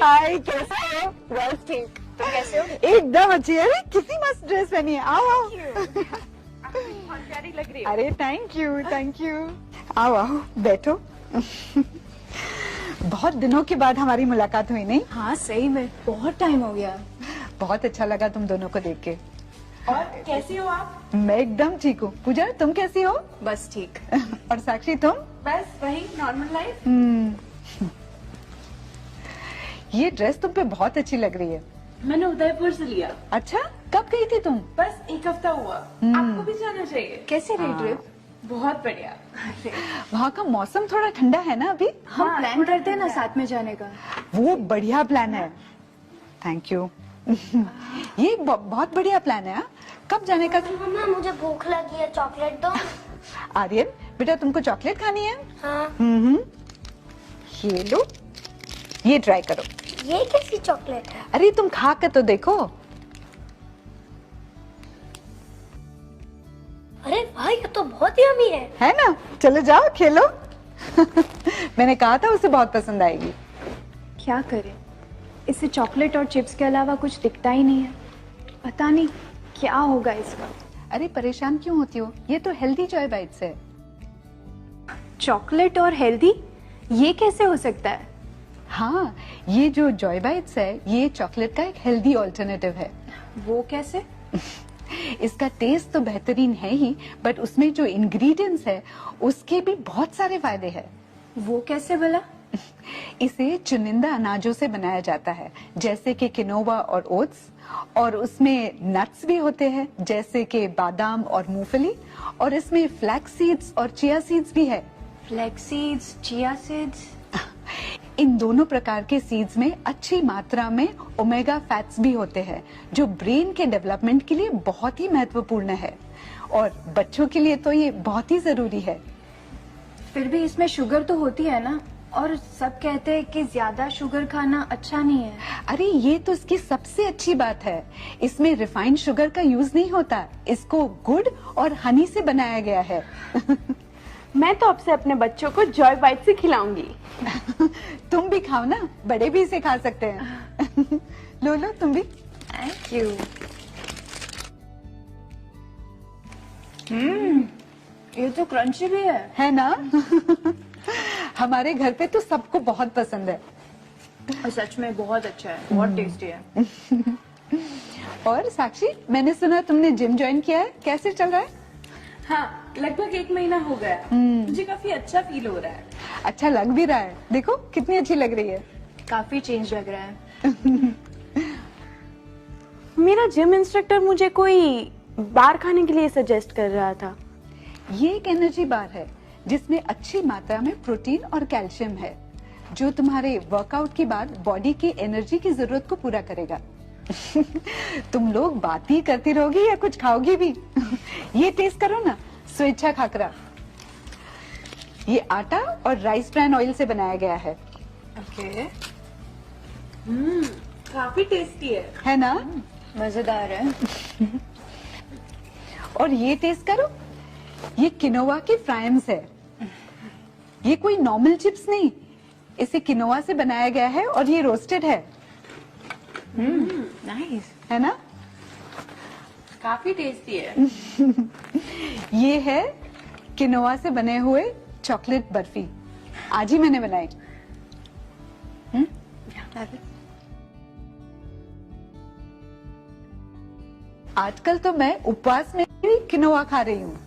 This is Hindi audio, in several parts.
हाय, कैसे हो? बस ठीक। तुम कैसे हो? एकदम अच्छी। अरे कितनी मस्त ड्रेस पहनी है। आओ आओ। बहुत प्यारी लग रही है। अरे थैंक यू थैंक यू। आओ आओ बैठो। बहुत दिनों के बाद हमारी मुलाकात हुई, नहीं? हाँ सही में बहुत टाइम हो गया। बहुत अच्छा लगा तुम दोनों को देख के। और कैसी हो आप? मैं एकदम ठीक हूँ। पूजा तुम कैसी हो? बस ठीक। और साक्षी तुम? बस वही नॉर्मल लाइफ। ये ड्रेस तुम पे बहुत अच्छी लग रही है। मैंने उदयपुर से लिया। अच्छा, कब गई थी तुम? बस एक हफ्ता हुआ। आपको भी जाना चाहिए। कैसी रही ट्रिप? बहुत बढ़िया। वहाँ का मौसम थोड़ा ठंडा है ना अभी? हम प्लान करते हैं ना साथ में जाने का। वो बढ़िया प्लान है। Thank you. ये बहुत बढ़िया प्लान है। कब जाने का? मम्मा मुझे भूख लगी है, चॉकलेट दो। आर्यन बेटा, तुमको चॉकलेट खानी है? हाँ। ये लो, ये ट्राई करो। ये कैसी चॉकलेट है? अरे तुम खा कर तो देखो। अरे वाह, ये तो बहुत यम्मी है ना? चलो जाओ खेलो। मैंने कहा था उसे बहुत पसंद आएगी। क्या करें, इससे चॉकलेट और चिप्स के अलावा कुछ दिखता ही नहीं है। पता नहीं क्या होगा इसका। अरे परेशान क्यों होती हो? ये तो हेल्दी जॉय बाइट्स है। चॉकलेट और हेल्दी, ये कैसे हो सकता है? हाँ, ये जो जॉय बाइट्स है ये चॉकलेट का एक हेल्दी ऑल्टरनेटिव है। वो कैसे? इसका टेस्ट तो बेहतरीन है ही, बट उसमें जो इंग्रेडिएंट्स है उसके भी बहुत सारे फायदे हैं। वो कैसे भला? इसे चुनिंदा अनाजों से बनाया जाता है, जैसे कि किनोवा और ओट्स, और उसमें नट्स भी होते हैं जैसे कि बादाम और मूंगफली, और इसमें फ्लैक्स सीड्स और चिया सीड्स भी है। Flax seeds, chia seeds? इन दोनों प्रकार के सीड्स में अच्छी मात्रा में ओमेगा फैट्स भी होते हैं, जो ब्रेन के डेवलपमेंट के लिए बहुत ही महत्वपूर्ण है, और बच्चों के लिए तो ये बहुत ही जरूरी है। फिर भी इसमें शुगर तो होती है ना, और सब कहते हैं कि ज्यादा शुगर खाना अच्छा नहीं है। अरे ये तो इसकी सबसे अच्छी बात है, इसमें रिफाइंड शुगर का यूज नहीं होता, इसको गुड़ और हनी से बनाया गया है। मैं तो अब से अपने बच्चों को जॉय बाइट से खिलाऊंगी। तुम भी खाओ ना, बड़े भी इसे खा सकते हैं। लो लो तुम भी। Thank you. ये तो क्रंची भी है ना? हमारे घर पे तो सबको बहुत पसंद है। और सच में बहुत अच्छा है, बहुत टेस्टी है। और साक्षी, मैंने सुना तुमने जिम ज्वाइन किया है, कैसे चल रहा है? हाँ, लगभग 1 महीना हो गया। मुझे काफी अच्छा फील हो रहा है। अच्छा लग भी रहा है, देखो कितनी अच्छी लग रही है। काफी चेंज लग रहा है। मेरा जिम इंस्ट्रक्टर मुझे कोई बार खाने के लिए सजेस्ट कर रहा था। ये एक एनर्जी बार है जिसमें अच्छी मात्रा में प्रोटीन और कैल्शियम है, जो तुम्हारे वर्कआउट के बाद बॉडी की एनर्जी की जरूरत को पूरा करेगा। तुम लोग बात ही करती रहोगी या कुछ खाओगी भी? ये टेस्ट करो ना, स्वेच्छा खाकरा। ये आटा और राइस ब्रान ऑयल से बनाया गया है। ओके। काफी टेस्टी है ना? मजेदार है। और ये टेस्ट करो, ये किनोवा की फ्राइम्स है। ये कोई नॉर्मल चिप्स नहीं, इसे किनोवा से बनाया गया है और ये रोस्टेड है। नाइस है ना? काफी टेस्टी है। ये है किनोवा से बने हुए चॉकलेट बर्फी, आज ही मैंने बनाई। आजकल तो मैं उपवास में भी किनोवा खा रही हूँ।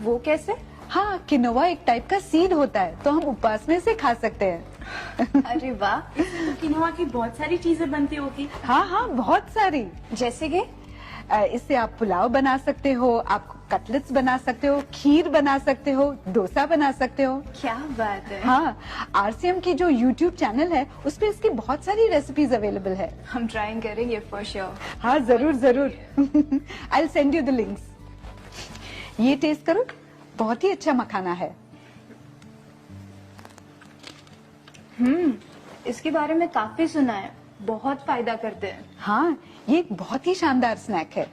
वो कैसे? हाँ, किनोवा एक टाइप का सीड होता है, तो हम उपवास में से खा सकते हैं। अरे वाह, तो किनोवा की बहुत सारी चीजें बनती होगी। हाँ हाँ, बहुत सारी। जैसे कि इससे आप पुलाव बना सकते हो, आप कटलेट्स बना सकते हो, खीर बना सकते हो, डोसा बना सकते हो। क्या बात है। हाँ, आरसीएम की जो यूट्यूब चैनल है उस पे इसकी बहुत सारी रेसिपीज अवेलेबल है। हम ट्राई करेंगे फॉर श्योर। हाँ जरूर जरूर। I will send you the links. ये टेस्ट करो, बहुत ही अच्छा मखाना है। इसके बारे में काफी सुना है, बहुत फायदा करते हैं। हाँ, ये एक बहुत ही शानदार स्नैक है।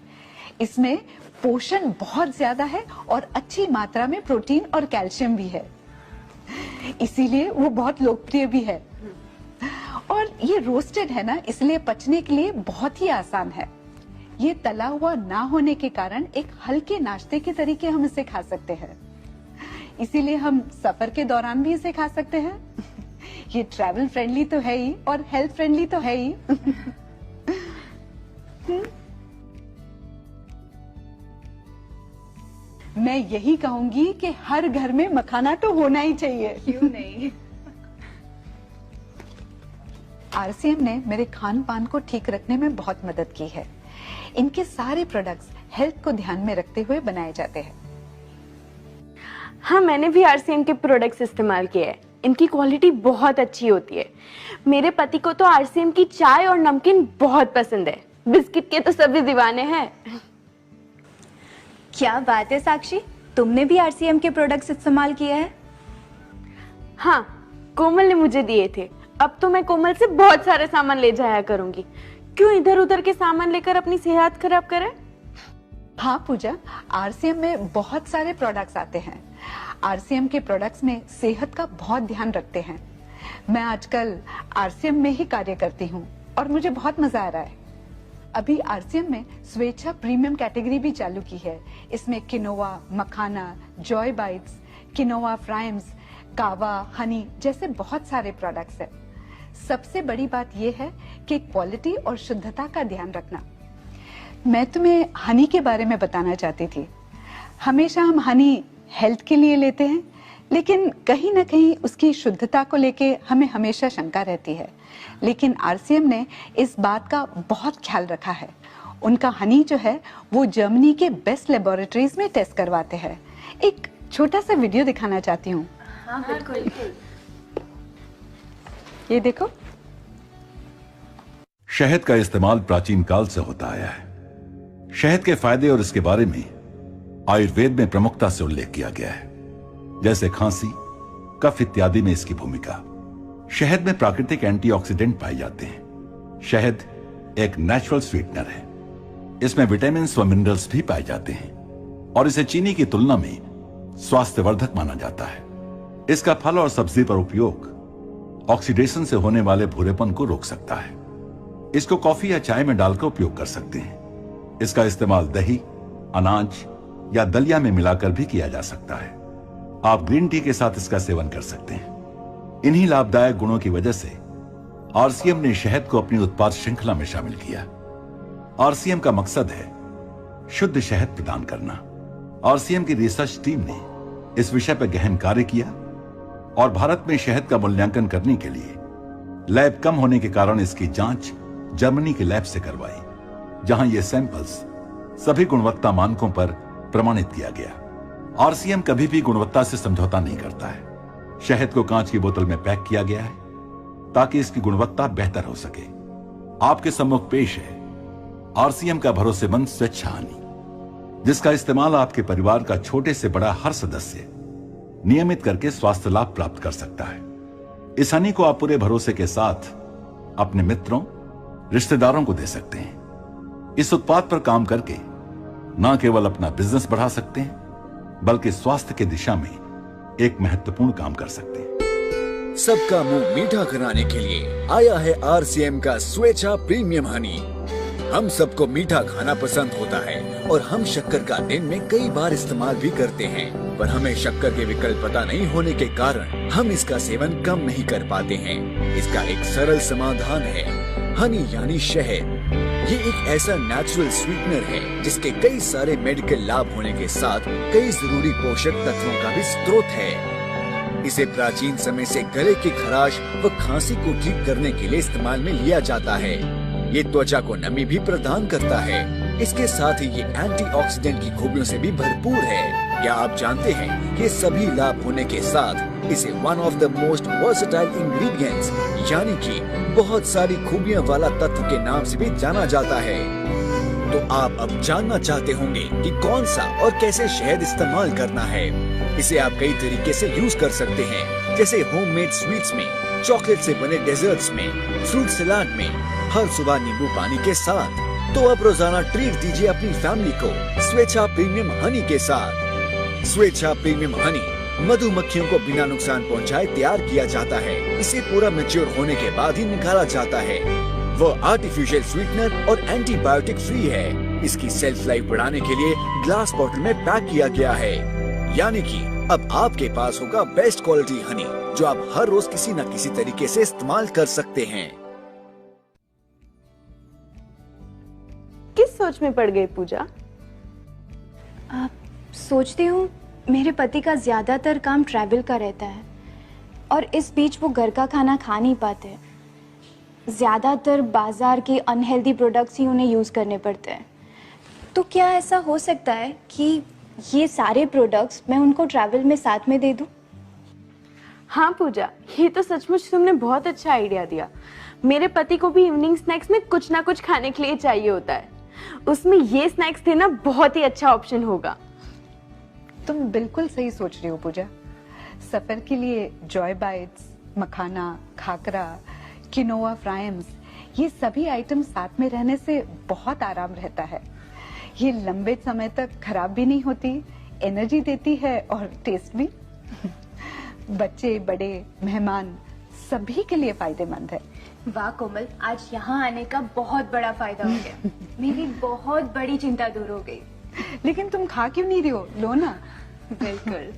इसमें पोषण बहुत ज्यादा है और अच्छी मात्रा में प्रोटीन और कैल्शियम भी है, इसीलिए वो बहुत लोकप्रिय भी है। और ये रोस्टेड है ना, इसलिए पचने के लिए बहुत ही आसान है। ये तला हुआ ना होने के कारण एक हल्के नाश्ते के तरीके हम इसे खा सकते हैं। इसीलिए हम सफर के दौरान भी इसे खा सकते हैं। ये ट्रैवल फ्रेंडली तो है ही और हेल्थ फ्रेंडली तो है ही। मैं यही कहूंगी कि हर घर में मखाना तो होना ही चाहिए। क्यों नहीं? आरसीएम ने मेरे खान पान को ठीक रखने में बहुत मदद की है। इनके सारे प्रोडक्ट्स हेल्थ को ध्यान में रखते हुए बनाए जाते हैं। हाँ, मैंने भी आरसीएम के प्रोडक्ट्स इस्तेमाल किए हैं। इनकी क्वालिटी बहुत अच्छी होती है। मेरे पति को तो आरसीएम की चाय और नमकीन बहुत पसंद है। बिस्किट के तो सभी दीवाने हैं। क्या बात है साक्षी, तुमने भी आरसीएम के प्रोडक्ट्स इस्तेमाल किए हैं? हाँ, कोमल ने मुझे दिए थे। अब तो मैं कोमल से बहुत सारे सामान ले जाया करूंगी। क्यों इधर उधर के सामान लेकर अपनी सेहत खराब करें? हाँ पूजा, आरसीएम में बहुत सारे प्रोडक्ट्स आते हैं। आरसीएम के प्रोडक्ट्स में सेहत का बहुत ध्यान रखते हैं। मैं आजकल आरसीएम में ही कार्य करती हूँ और मुझे बहुत मजा आ रहा है। अभी आरसीएम में स्वेच्छा प्रीमियम कैटेगरी भी चालू की है। इसमें किनोवा, मखाना, जॉय बाइट्स, किनोवा फ्राइम्स, कावा, हनी जैसे बहुत सारे प्रोडक्ट्स हैं। सबसे बड़ी बात यह है कि क्वालिटी और शुद्धता का ध्यान रखना। मैं तुम्हें हनी के बारे में बताना चाहती थी। हमेशा हम हनी हेल्थ के लिए लेते हैं, लेकिन कहीं ना कहीं उसकी शुद्धता को लेके हमें हमेशा शंका रहती है। लेकिन आरसीएम ने इस बात का बहुत ख्याल रखा है। उनका हनी जो है वो जर्मनी के बेस्ट लेबोरेटरीज में टेस्ट करवाते हैं। एक छोटा सा वीडियो दिखाना चाहती हूँ। हाँ बिल्कुल। ये देखो। शहद का इस्तेमाल प्राचीन काल से होता आया है। शहद के फायदे और इसके बारे में आयुर्वेद में प्रमुखता से उल्लेख किया गया है, जैसे खांसी, कफ इत्यादि में इसकी भूमिका। शहद में प्राकृतिक एंटीऑक्सीडेंट पाए जाते हैं। शहद एक नेचुरल स्वीटनर है। इसमें विटामिन व मिनरल्स भी पाए जाते हैं और इसे चीनी की तुलना में स्वास्थ्यवर्धक माना जाता है। इसका फल और सब्जी पर उपयोग ऑक्सीडेशन से होने वाले भूरेपन को रोक सकता है। इसको कॉफी या चाय में डालकर उपयोग कर सकते हैं। इसका इस्तेमाल दही, अनाज या दलिया में मिलाकर भी किया जा सकता है। आप ग्रीन टी के साथ इसका सेवन कर सकते हैं। इन्हीं लाभदायक गुणों की वजह से आरसीएम ने शहद को अपनी उत्पाद श्रृंखला में शामिल किया। आरसीएम का मकसद है शुद्ध शहद प्रदान करना। आरसीएम की रिसर्च टीम ने इस विषय पर गहन कार्य किया और भारत में शहद का मूल्यांकन करने के लिए लैब कम होने के कारण इसकी जांच जर्मनी के लैब से करवाई, जहां ये सैंपल्स सभी गुणवत्ता मानकों पर प्रमाणित किया गया। आरसीएम कभी भी गुणवत्ता से समझौता नहीं करता है। शहद को कांच की बोतल में पैक किया गया है ताकि इसकी गुणवत्ता बेहतर हो सके। आपके सम्मुख पेश है आरसीएम का भरोसेमंद स्वेच्छा हनी, जिसका इस्तेमाल आपके परिवार का छोटे से बड़ा हर सदस्य नियमित करके स्वास्थ्य लाभ प्राप्त कर सकता है। इस हनी को आप पूरे भरोसे के साथ अपने मित्रों, रिश्तेदारों को दे सकते हैं। इस उत्पाद पर काम करके न केवल अपना बिजनेस बढ़ा सकते हैं, बल्कि स्वास्थ्य की दिशा में एक महत्वपूर्ण काम कर सकते हैं। सबका मुंह मीठा कराने के लिए आया है आरसीएम का स्वेच्छा प्रीमियम हनी। हम सबको मीठा खाना पसंद होता है और हम शक्कर का दिन में कई बार इस्तेमाल भी करते हैं, पर हमें शक्कर के विकल्प पता नहीं होने के कारण हम इसका सेवन कम नहीं कर पाते हैं। इसका एक सरल समाधान है हनी यानी शहद। ये एक ऐसा नेचुरल स्वीटनर है जिसके कई सारे मेडिकल लाभ होने के साथ कई जरूरी पोषक तत्वों का भी स्रोत है। इसे प्राचीन समय से गले की खराश व खांसी को ठीक करने के लिए इस्तेमाल में लिया जाता है। ये त्वचा को नमी भी प्रदान करता है। इसके साथ ही ये एंटीऑक्सीडेंट की खूबियों से भी भरपूर है। क्या आप जानते हैं कि सभी लाभ होने के साथ इसे one of the most versatile ingredients यानी कि बहुत सारी खूबियों वाला तत्व के नाम से भी जाना जाता है। तो आप अब जानना चाहते होंगे कि कौन सा और कैसे शहद इस्तेमाल करना है। इसे आप कई तरीके से यूज कर सकते हैं, जैसे होममेड स्वीट्स में, चॉकलेट से बने डेजर्ट्स में, फ्रूट सलाद में, हर सुबह नींबू पानी के साथ। तो अब रोजाना ट्रीट दीजिए अपनी फैमिली को स्वेच्छा प्रीमियम हनी के साथ। स्वेच्छा प्रीमियम हनी मधुमक्खियों को बिना नुकसान पहुंचाए तैयार किया जाता है। इसे पूरा मैच्योर होने के बाद ही निकाला जाता है। वो आर्टिफिशियल स्वीटनर और एंटीबायोटिक फ्री है। इसकी सेल्फ लाइफ बढ़ाने के लिए ग्लास बॉटल में पैक किया गया है। यानी कि अब आपके पास होगा बेस्ट क्वालिटी हनी, जो आप हर रोज किसी न किसी तरीके से इस्तेमाल कर सकते हैं। किस सोच में पड़ गई पूजा? सोचती हूँ मेरे पति का ज़्यादातर काम ट्रैवल का रहता है और इस बीच वो घर का खाना खा नहीं पाते। ज़्यादातर बाजार के अनहेल्दी प्रोडक्ट्स ही उन्हें यूज़ करने पड़ते हैं। तो क्या ऐसा हो सकता है कि ये सारे प्रोडक्ट्स मैं उनको ट्रैवल में साथ में दे दूँ? हाँ पूजा, ये तो सचमुच तुमने बहुत अच्छा आइडिया दिया। मेरे पति को भी इवनिंग स्नैक्स में कुछ ना कुछ खाने के लिए चाहिए होता है। उसमें ये स्नैक्स देना बहुत ही अच्छा ऑप्शन होगा। तुम बिल्कुल सही सोच रही हो पूजा। सफर के लिए जॉय बाइट्स, मखाना, खाकरा, किनोआ फ्राइम्स, ये सभी आइटम साथ में रहने से बहुत आराम रहता है। ये लंबे समय तक खराब भी नहीं होती, एनर्जी देती है और टेस्ट भी। बच्चे, बड़े, मेहमान सभी के लिए फायदेमंद है। वाह कोमल, आज यहाँ आने का बहुत बड़ा फायदा हो गया। मेरी बहुत बड़ी चिंता दूर हो गई। लेकिन तुम खा क्यों नहीं रही हो? लो ना। बिल्कुल।